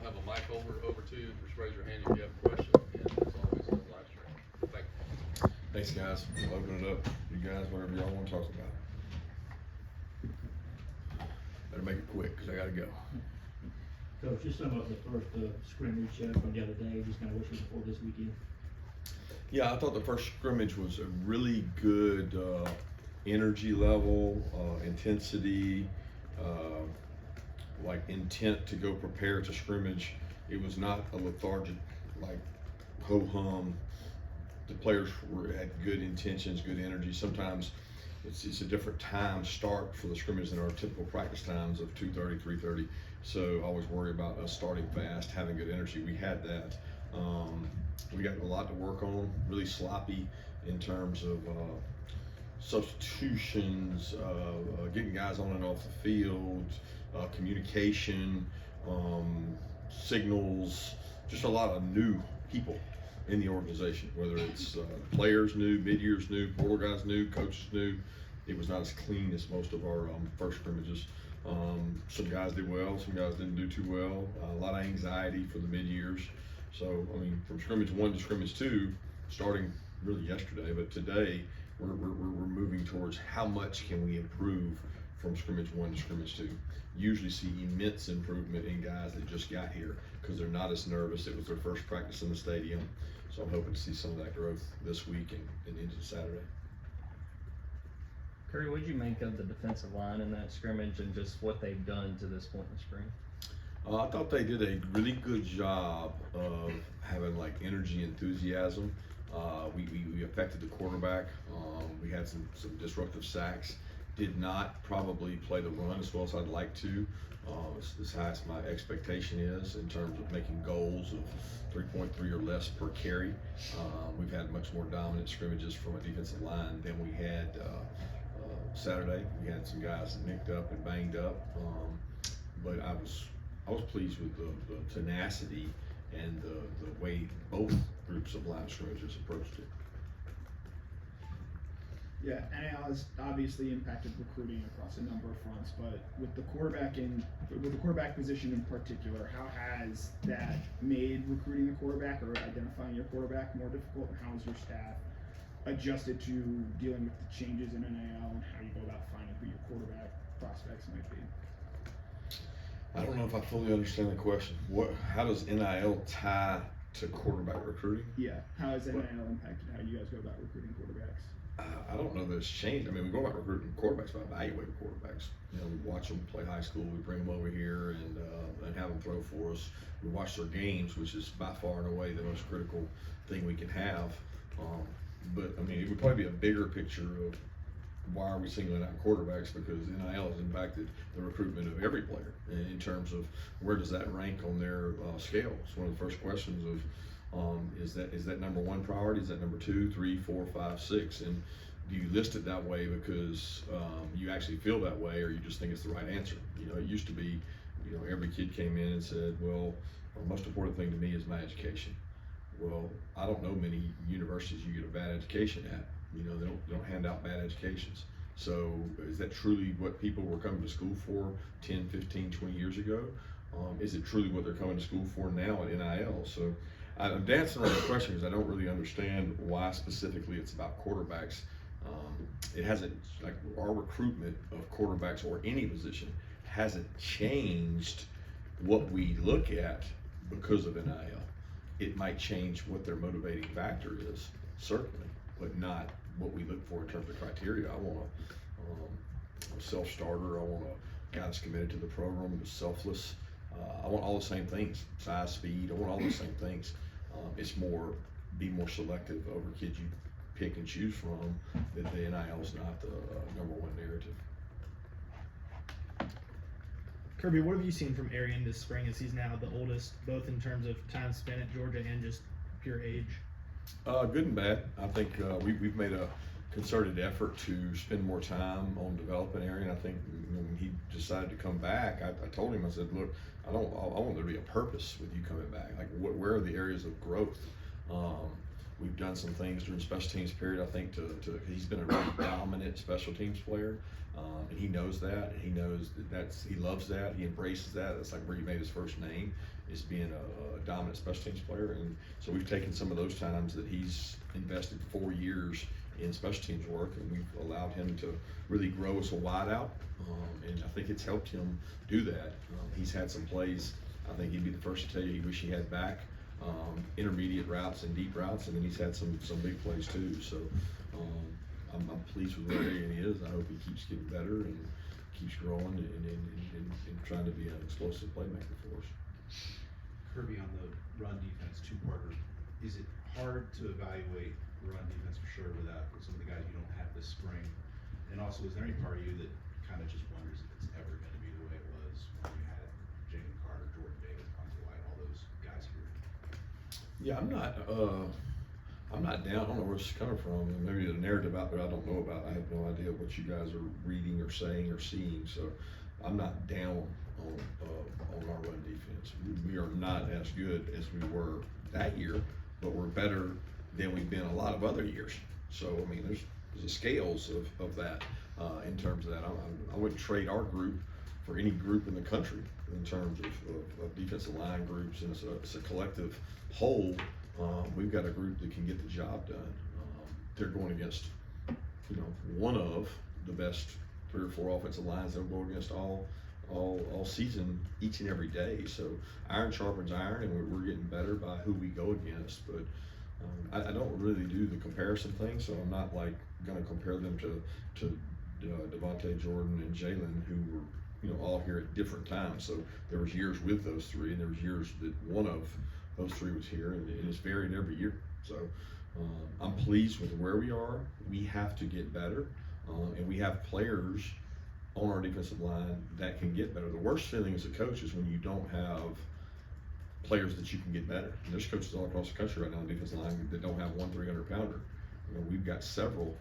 have a mic over to you. Just raise your hand if you have a question. And as always, on live stream. Thank you. Thanks, guys. We'll open it up. You guys, whatever y'all want to talk about. Better make it quick, because I got to go. Coach, just some of the first scrimmage from the other day, just kind of what you for this weekend. Yeah, I thought the first scrimmage was a really good energy level, intensity, like intent to go prepare to scrimmage. It was not a lethargic, like ho-hum. The players had good intentions, good energy. Sometimes it's a different time start for the scrimmage than our typical practice times of 2:30, 3:30. So I always worry about us starting fast, having good energy. We had that. We got a lot to work on, really sloppy in terms of substitutions, getting guys on and off the field, communication, signals, just a lot of new people in the organization, whether it's players new, mid-years new, portal guys new, coaches new. It was not as clean as most of our first scrimmages. Some guys did well, some guys didn't do too well. A lot of anxiety for the mid-years. So, I mean, from scrimmage 1 to scrimmage 2, starting really yesterday, but today we're moving towards how much can we improve from scrimmage 1 to scrimmage 2. Usually see immense improvement in guys that just got here because they're not as nervous. It was their first practice in the stadium. So I'm hoping to see some of that growth this week and into Saturday. Curry, what did you make of the defensive line in that scrimmage and just what they've done to this point in the spring? I thought they did a really good job of having like energy, enthusiasm. We affected the quarterback. We had some disruptive sacks. Did not probably play the run as well as I'd like to. As high as my expectation is in terms of making goals of 3.3 or less per carry. We've had much more dominant scrimmages from a defensive line than we had Saturday. We had some guys nicked up and banged up, but I was pleased with the tenacity and the way both groups of line scrimmages approached it. Yeah, NIL has obviously impacted recruiting across a number of fronts, but with the quarterback position in particular, how has that made recruiting the quarterback or identifying your quarterback more difficult? And how has your staff adjusted to dealing with the changes in NIL and how you go about finding who your quarterback prospects might be? I don't know if I fully understand the question. How does NIL tie to quarterback recruiting? Yeah, how has NIL impacted how you guys go about recruiting quarterbacks? I don't know that it's changed. I mean, we go about recruiting quarterbacks by evaluating quarterbacks. You know, we watch them play high school. We bring them over here and have them throw for us. We watch their games, which is by far and away the most critical thing we can have. But I mean, it would probably be a bigger picture of why are we singling out quarterbacks, because NIL has impacted the recruitment of every player in terms of where does that rank on their scale. It's one of the first questions of is that number 1 priority? Is that number 2, 3, 4, 5, 6? And do you list it that way because you actually feel that way, or you just think it's the right answer? You know, it used to be, you know, every kid came in and said, well, the most important thing to me is my education. Well, I don't know many universities you get a bad education at. You know, they don't hand out bad educations. So is that truly what people were coming to school for 10, 15, 20 years ago? Is it truly what they're coming to school for now at NIL? So I'm dancing around the question because I don't really understand why specifically it's about quarterbacks. It hasn't, like our recruitment of quarterbacks or any position hasn't changed what we look at because of NIL. It might change what their motivating factor is, certainly, but not what we look for in terms of criteria. I want a self-starter. I want a guy that's committed to the program, who's selfless. I want all the same things, size, speed. I want all those same things. It's more, be more selective over kids you pick and choose from. That the NIL is not the number 1 narrative. Kirby, what have you seen from Arian this spring as he's now the oldest, both in terms of time spent at Georgia and just pure age? Good and bad. I think we've made a concerted effort to spend more time on developing Arian. I think when he decided to come back, I told him, I said, look, I want there to be a purpose with you coming back. Like, where are the areas of growth? We've done some things during special teams period, I think, he's been a really dominant special teams player. And he knows that, and he knows he loves that, he embraces that. That's like where he made his first name, is being a dominant special teams player. And so we've taken some of those times that he's invested 4 years in special teams work, and we've allowed him to really grow as a wideout. And I think it's helped him do that. He's had some plays, I think he'd be the first to tell you he wish he had back, intermediate routes and deep routes, and then he's had some big plays too. So I'm pleased with where he is. I hope he keeps getting better and keeps growing and trying to be an explosive playmaker for us. Kirby, on the run defense, two-parter, is it hard to evaluate run defense for sure without some of the guys you don't have this spring? And also, is there any part of you that kind of just wonders if it's ever going to be the way it was when you had Jalen Carter, Jordan Davis, Ponte White, all those guys here? Yeah, I'm not down. I don't know where it's coming from. And maybe the narrative out there I don't know about. I have no idea what you guys are reading or saying or seeing. So I'm not down on our run defense. We are not as good as we were that year, but we're better than we've been a lot of other years. So I mean, there's the scales of that in terms of that. I wouldn't trade our group for any group in the country in terms of defensive line groups, and it's a collective whole. We've got a group that can get the job done. They're going against, one of the best 3 or 4 offensive lines they'll go against all season, each and every day. So iron sharpens iron, and we're getting better by who we go against. But I don't really do the comparison thing, so I'm not like going to compare them to Devontae, Jordan, and Jalen, who were all here at different times. So there was years with those 3, and there was years that one of those 3 was here, and it's varied every year. So I'm pleased with where we are. We have to get better, and we have players on our defensive line that can get better. The worst feeling as a coach is when you don't have players that you can get better. And there's coaches all across the country right now on the defensive line that don't have 1 300-pounder. We've got several.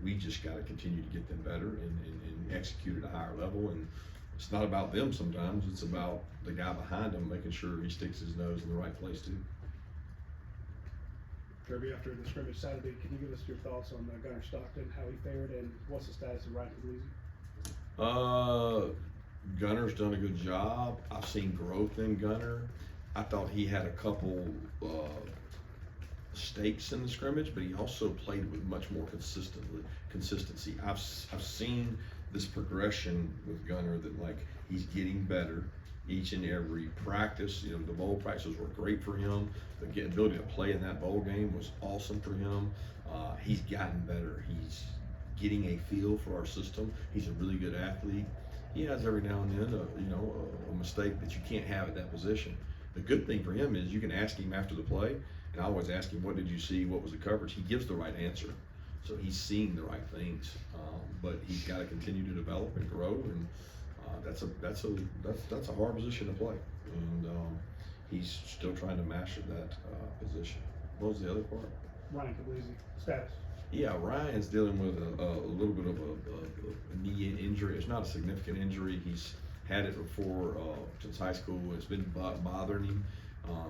We just got to continue to get them better and execute at a higher level. And it's not about them sometimes. It's about the guy behind them making sure he sticks his nose in the right place too. Kirby, after the scrimmage Saturday, can you give us your thoughts on Gunnar Stockton, how he fared, and what's the status of Ryan Puglisi? Gunner's done a good job. I've seen growth in Gunner. I thought he had a couple mistakes in the scrimmage, but he also played with much more consistency. I've seen this progression with Gunner that he's getting better each and every practice. The bowl practices were great for him. The ability to play in that bowl game was awesome for him. He's gotten better. He's getting a feel for our system. He's a really good athlete. He has every now and then a mistake that you can't have at that position. The good thing for him is you can ask him after the play, and I always ask him, what did you see, what was the coverage? He gives the right answer. So he's seeing the right things, but he's got to continue to develop and grow, and that's a hard position to play, and he's still trying to master that position. What was the other part? Ryan Puglisi, status. Yeah, Ryan's dealing with a little bit of a knee injury. It's not a significant injury. He's had it before since high school. It's been bothering him.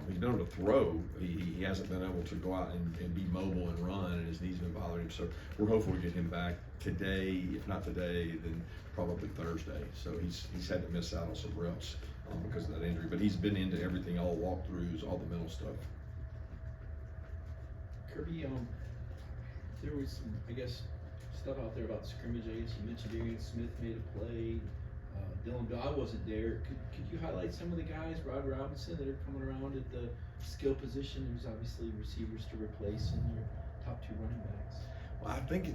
He's been able to throw. He hasn't been able to go out and be mobile and run, and his knee's been bothering him. So we're hopeful to get him back today. If not today, then probably Thursday. So he's had to miss out on some reps because of that injury. But he's been into everything, all walkthroughs, all the mental stuff. Kirby, there was some, stuff out there about the scrimmage. You mentioned Arian Smith made a play. Dylan Bell, I wasn't there. Could you highlight some of the guys, Rod Robinson, that are coming around at the skill position? There's obviously receivers to replace and your top 2 running backs. Well, I think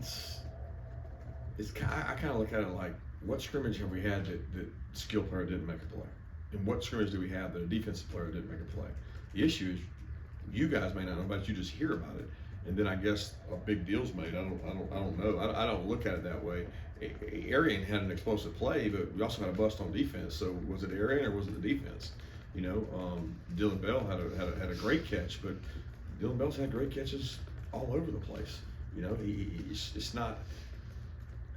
I kind of look at it like, what scrimmage have we had that skill player didn't make a play? And what scrimmage do we have that a defensive player didn't make a play? The issue is, you guys may not know about it, you just hear about it. And then I guess a big deal's made. I don't know. I don't look at it that way. Arian had an explosive play, but we also had a bust on defense. So was it Arian or was it the defense? Dylan Bell had a great catch, but Dylan Bell's had great catches all over the place. It's not.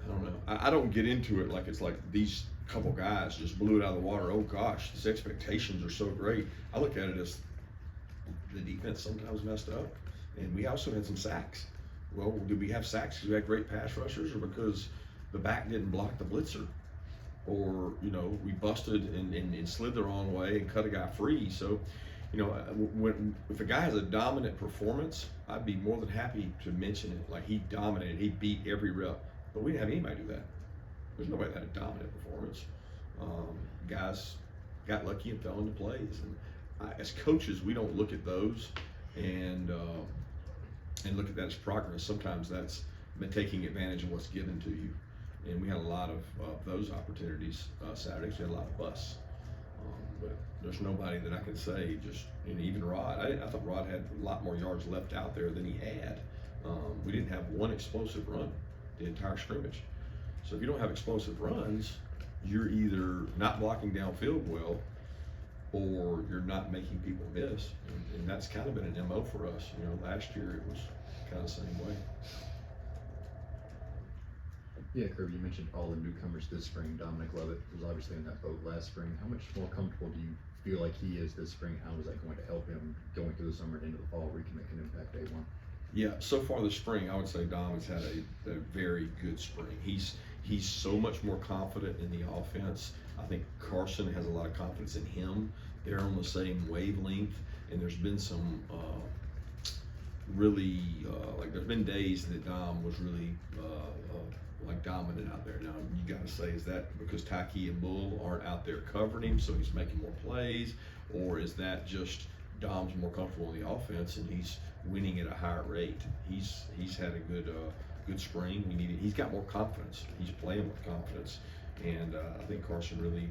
I don't know. I don't get into it like it's like these couple guys just blew it out of the water. Oh gosh, these expectations are so great. I look at it as the defense sometimes messed up. And we also had some sacks. Well, did we have sacks because we had great pass rushers, or because the back didn't block the blitzer? Or, you know, we busted and slid the wrong way and cut a guy free. So, you know, if a guy has a dominant performance, I'd be more than happy to mention it. Like, he dominated, he beat every rep. But we didn't have anybody do that. There's nobody that had a dominant performance. Guys got lucky and fell into plays. And as coaches, we don't look at those and look at that as progress. Sometimes that's taking advantage of what's given to you. And we had a lot of those opportunities Saturdays. We had a lot of busts. But there's nobody that I can say just, and even Rod. I thought Rod had a lot more yards left out there than he had. We didn't have one explosive run the entire scrimmage. So if you don't have explosive runs, you're either not blocking downfield well, or you're not making people miss. And that's kind of been an MO for us. You know, last year it was kind of the same way. Yeah, Kirby, you mentioned all the newcomers this spring. Dominic Lovett was obviously in that boat last spring. How much more comfortable do you feel like he is this spring? How is that going to help him going through the summer and into the fall where he can make an impact day one? Yeah, so far this spring, I would say Dom has had a very good spring. He's so much more confident in the offense. I think Carson has a lot of confidence in him. They're on the same wavelength, and there's been some really like there's been days that Dom was really like dominant out there. Now you got to say, is that because Taki and Bull aren't out there covering him, so he's making more plays, or is that just Dom's more comfortable in the offense and he's winning at a higher rate? He's had a good spring. He's got more confidence. He's playing with confidence, and I think Carson really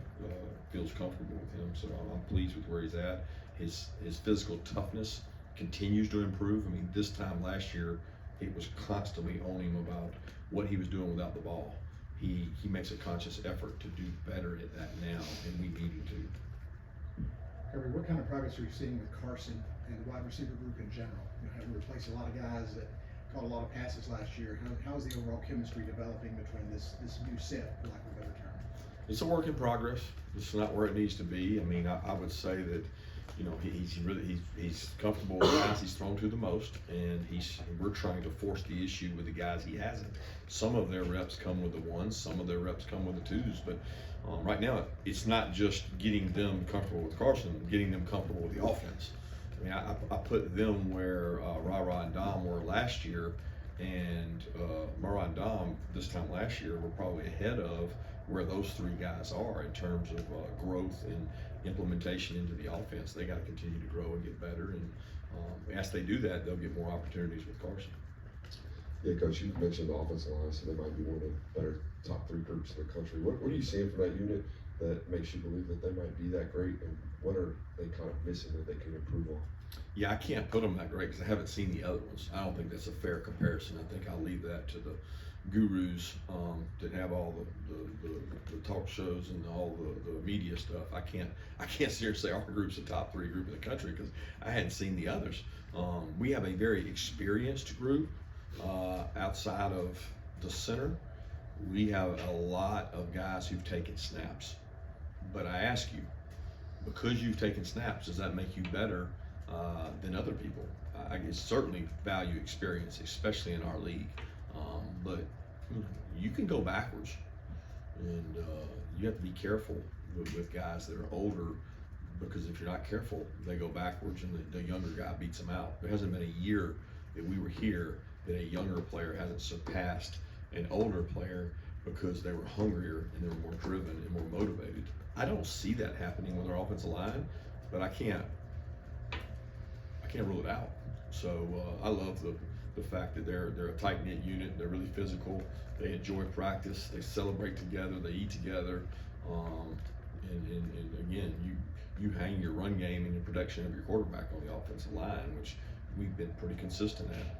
feels comfortable with him. So I'm pleased with where he's at. His physical toughness continues to improve. I mean, this time last year, it was constantly on him about what he was doing without the ball. He makes a conscious effort to do better at that now, and we need him to. Kirby, what kind of progress are you seeing with Carson and the wide receiver group in general? You know, having replaced a lot of guys that caught a lot of passes last year, how is the overall chemistry developing between this new set, for lack of a better term? It's a work in progress. It's not where it needs to be. I mean, I would say that, you know, he's comfortable with the guys he's thrown to the most, and we're trying to force the issue with the guys he hasn't. Some of their reps come with the ones, some of their reps come with the twos, but right now it's not just getting them comfortable with Carson, getting them comfortable with the offense. I mean, I put them where Ra and Dom were last year, and Mara and Dom this time last year were probably ahead of where those three guys are in terms of growth and implementation into the offense. They got to continue to grow and get better, and as they do that, they'll get more opportunities with Carson. Yeah, Coach, you mentioned the offensive line, so they might be one of the better top three groups in the country. What are you seeing from that unit that makes you believe that they might be that great, and what are they kind of missing that they can improve on? Yeah, I can't put them that great because I haven't seen the other ones. I don't think that's a fair comparison. I think I'll leave that to the gurus that have all the talk shows and all the media stuff. I can't sit here and say our group's the top three group in the country because I hadn't seen the others. We have a very experienced group outside of the center. We have a lot of guys who've taken snaps. But I ask you, because you've taken snaps, does that make you better than other people? I certainly value experience, especially in our league. But you can go backwards, and you have to be careful with guys that are older, because if you're not careful, they go backwards and the younger guy beats them out. There hasn't been a year that we were here that a younger player hasn't surpassed an older player because they were hungrier and they were more driven and more motivated. I don't see that happening with our offensive line, but I can't rule it out. So I love the fact that they're a tight-knit unit. They're really physical. They enjoy practice. They celebrate together. They eat together. And again, you hang your run game and your protection of your quarterback on the offensive line, which we've been pretty consistent at.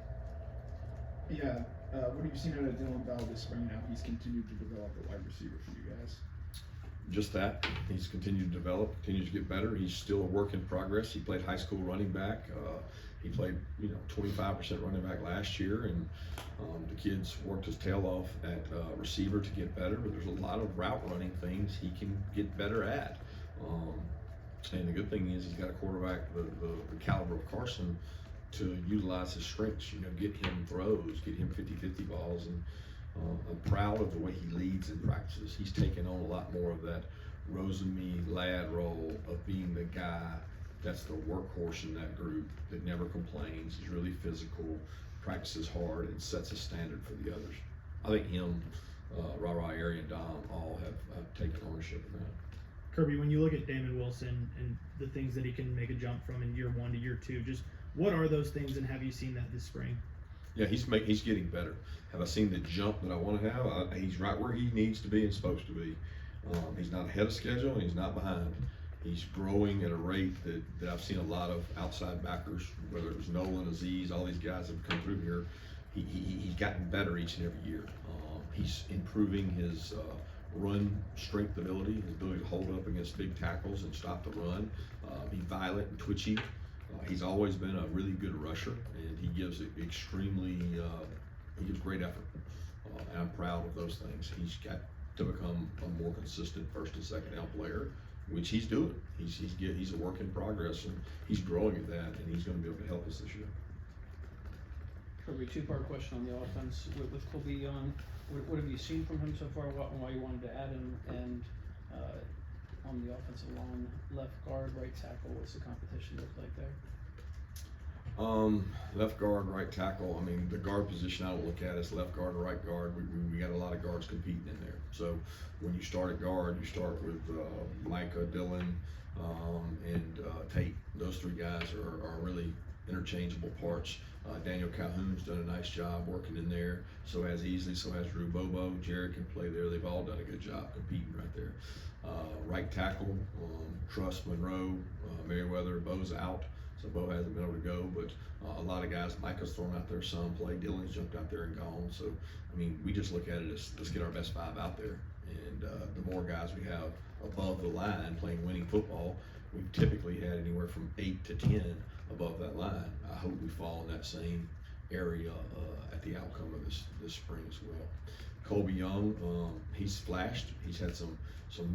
Yeah, what have you seen out of Dylan Bell this spring now? He's continued to develop a wide receiver for you guys. Just that. He's continued to develop, continues to get better. He's still a work in progress. He played high school running back. He played, 25% running back last year, and the kid's worked his tail off at receiver to get better. But there's a lot of route running things he can get better at. And the good thing is he's got a quarterback the caliber of Carson to utilize his strengths, get him throws, get him 50-50 balls, and I'm proud of the way he leads in practices. He's taken on a lot more of that Rosen-me lad role of being the guy that's the workhorse in that group that never complains, is really physical, practices hard, and sets a standard for the others. I think him, Ra, Ari, and Dom all have taken ownership of that. Kirby, when you look at Damon Wilson and the things that he can make a jump from in year 1 to year 2, just what are those things, and have you seen that this spring? Yeah, he's getting better. Have I seen the jump that I want to have? He's right where he needs to be and supposed to be. He's not ahead of schedule, and he's not behind. He's growing at a rate that I've seen a lot of outside backers, whether it was Nolan, Aziz, all these guys that have come through here. He's gotten better each and every year. He's improving his run strength ability, his ability to hold up against big tackles and stop the run, be violent and twitchy. He's always been a really good rusher, and he gives great effort. And I'm proud of those things. He's got to become a more consistent first and second down player, which he's doing. He's a work in progress, and he's growing at that, and he's going to be able to help us this year. Kirby, two-part question on the offense with Kobe Young. What have you seen from him so far? Why you wanted to add him? And on the offensive line, left guard, right tackle, what's the competition look like there? Left guard, right tackle. I mean, the guard position I don't look at as left guard or right guard. We got a lot of guards competing in there. So when you start at guard, you start with Micah, Dylan, and Tate. Those three guys are really interchangeable parts. Daniel Calhoun's done a nice job working in there. So has Easley, so has Drew Bobo. Jared can play there. They've all done a good job competing right there. Right tackle, Truss, Monroe, Merriweather, Bo's out. So Bo hasn't been able to go, but a lot of guys, Micah's thrown out there some play, Dylan's jumped out there and gone. So, I mean, we just look at it as let's get our best 5 out there. And the more guys we have above the line playing winning football, we've typically had anywhere from 8 to 10 above that line. I hope we fall in that same area at the outcome of this spring as well. Colby Young, he's flashed. He's had some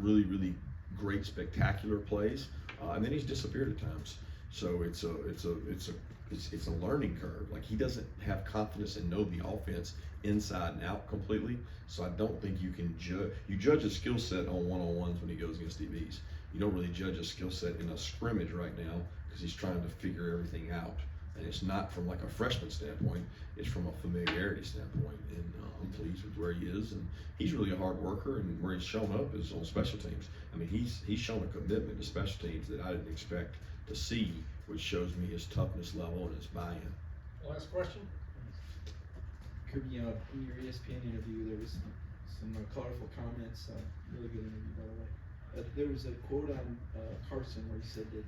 really, really great, spectacular plays, and then he's disappeared at times. So it's a learning curve. Like, he doesn't have confidence and know the offense inside and out completely. So I don't think you can judge. You judge a skill set on one-on-ones when he goes against DBs. You don't really judge a skill set in a scrimmage right now because he's trying to figure everything out. And it's not from like a freshman standpoint. It's from a familiarity standpoint. And I'm pleased with where he is. And he's really a hard worker. And where he's shown up is on special teams. I mean, he's shown a commitment to special teams that I didn't expect to see, which shows me his toughness level and his buy-in. Last question. Kirby, in your ESPN interview, there was some colorful comments. Really good interview, by the way. There was a quote on Carson where he said that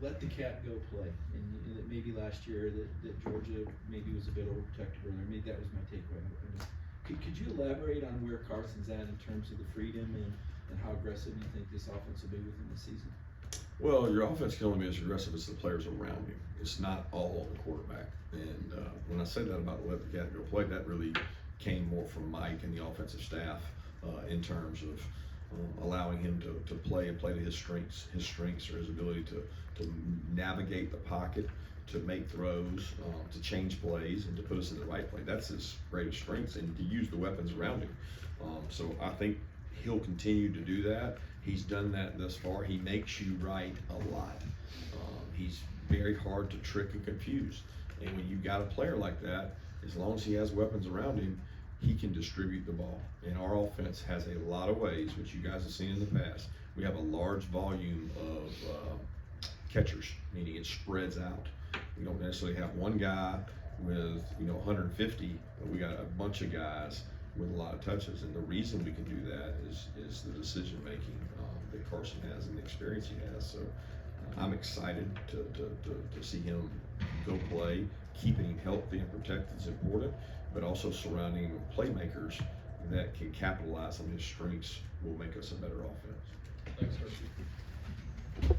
let the cat go play, and that maybe last year that Georgia maybe was a bit overprotective earlier. Maybe that was my takeaway. Could you elaborate on where Carson's at in terms of the freedom and how aggressive you think this offense will be within the season? Well, your offense can only be as aggressive as the players around you. It's not all on the quarterback. And when I say that about let the cat go play, that really came more from Mike and the offensive staff in terms of allowing him to play and play to his strengths. His strengths are his ability to navigate the pocket, to make throws, to change plays, and to put us in the right play. That's his greatest strengths, and to use the weapons around him. So I think he'll continue to do that. He's done that thus far. He makes you right a lot. He's very hard to trick and confuse. And when you've got a player like that, as long as he has weapons around him, he can distribute the ball. And our offense has a lot of ways, which you guys have seen in the past. We have a large volume of catchers, meaning it spreads out. We don't necessarily have one guy with 150, but we got a bunch of guys with a lot of touches. And the reason we can do that is the decision making that Carson has and the experience he has. So I'm excited to see him go play. Keeping him healthy and protected is important, but also surrounding him with playmakers that can capitalize on his strengths will make us a better offense. Thanks, Hershey.